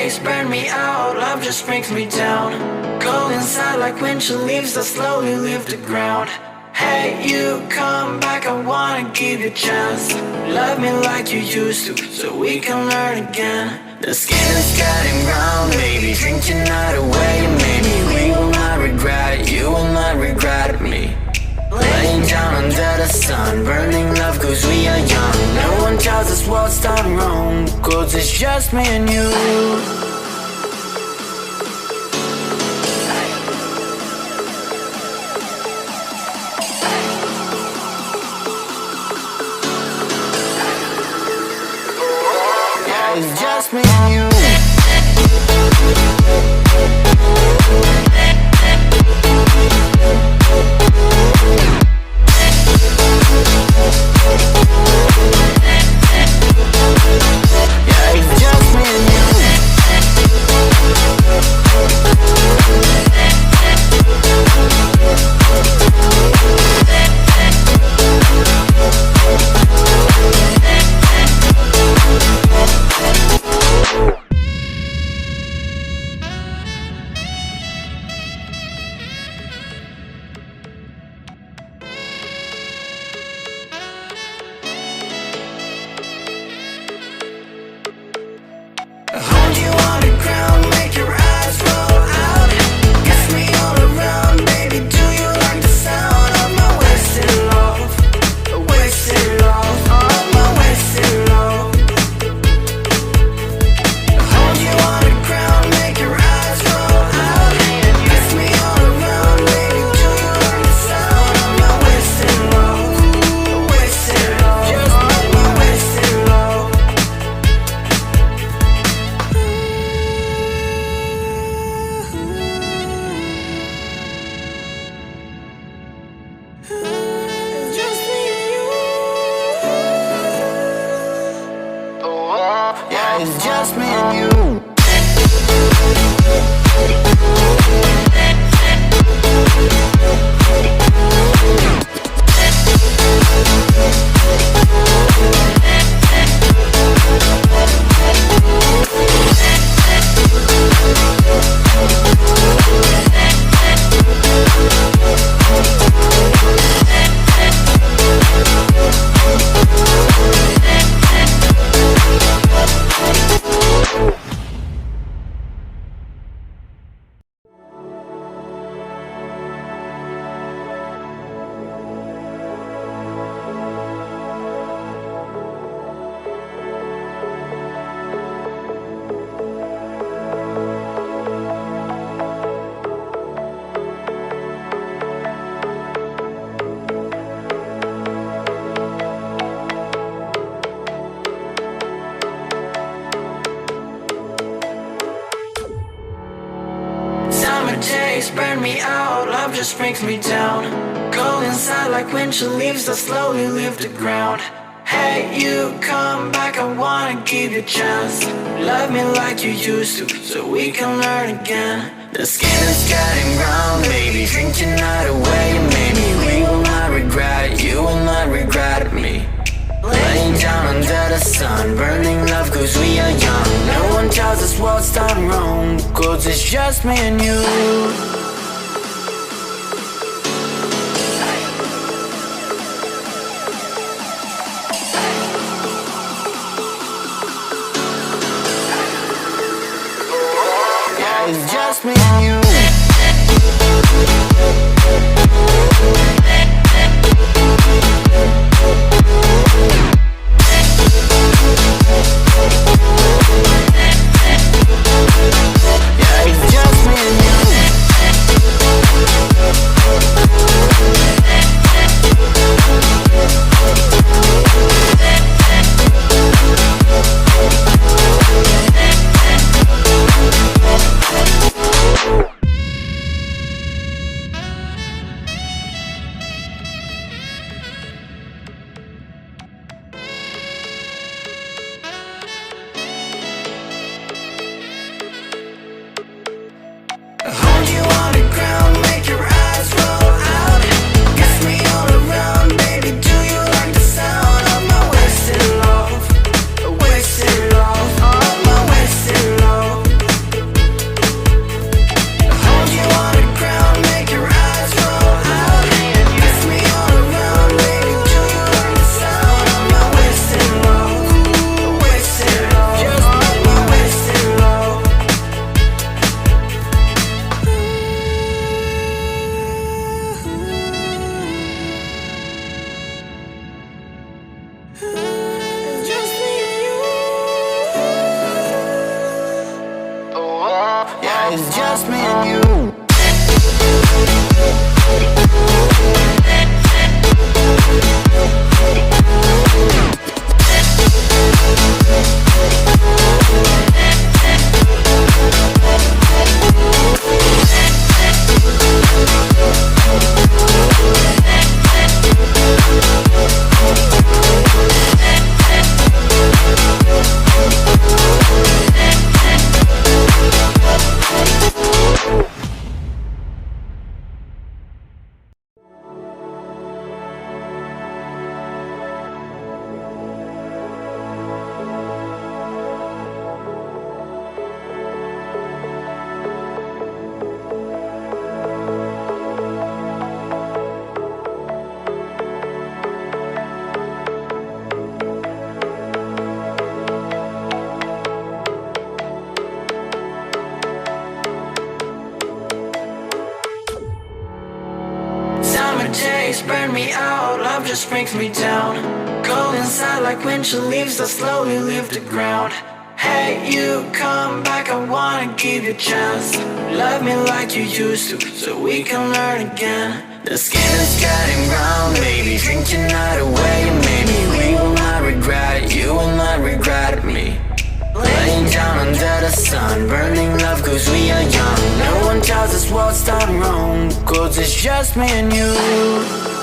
days burn me out, love just brings me down. Go inside like winter leaves that slowly leave the ground. Hey, you come back, I wanna give you a chance. Love me like you used to, so we can learn again. The skin is getting brown, baby, drink your night away. Maybe we will not regret it, you will not regret me. Laying down under the sun, burning love cause we are young. No one tells us what's done wrong, cause it's just me and you. It's just me and you. Yeah, it's just me and you. Hold you on the ground, make your eyes roll out. Kiss me all around, baby, do you like the sound of my wasted love? Wasted love, oh my wasted love. Hold you on the ground, make your eyes roll out. Kiss me all around, baby, do you like the sound of my wasted love? Wasted love, just my wasted love. It's just me and you. Yeah, it's just me and you. Summer days burn me out, love just brings me down. Go inside like winter leaves that slowly leave the ground. Hey, you come back, I wanna give you a chance. Love me like you used to, so we can learn again. The skin is getting brown, baby, drink your night away. Maybe we will not regret it, you will not regret me. Laying down under the sun, burning love cause we are young. No one tells us what's done wrong, cause it's just me and you. Yeah, it's just me and you. Yeah, it's just me and you. It's just me and you. Days burn me out, love just brings me down. Cold inside like windshield leaves that slowly leave the ground. Hey, you come back, I wanna give you a chance. Love me like you used to, so we can learn again. The skin is getting brown, baby, drink your night away. Maybe we will not regret it, you will not regret me. Laying down under the sun, burning love cause we are young. No one tells us what's done wrong, cause it's just me and you.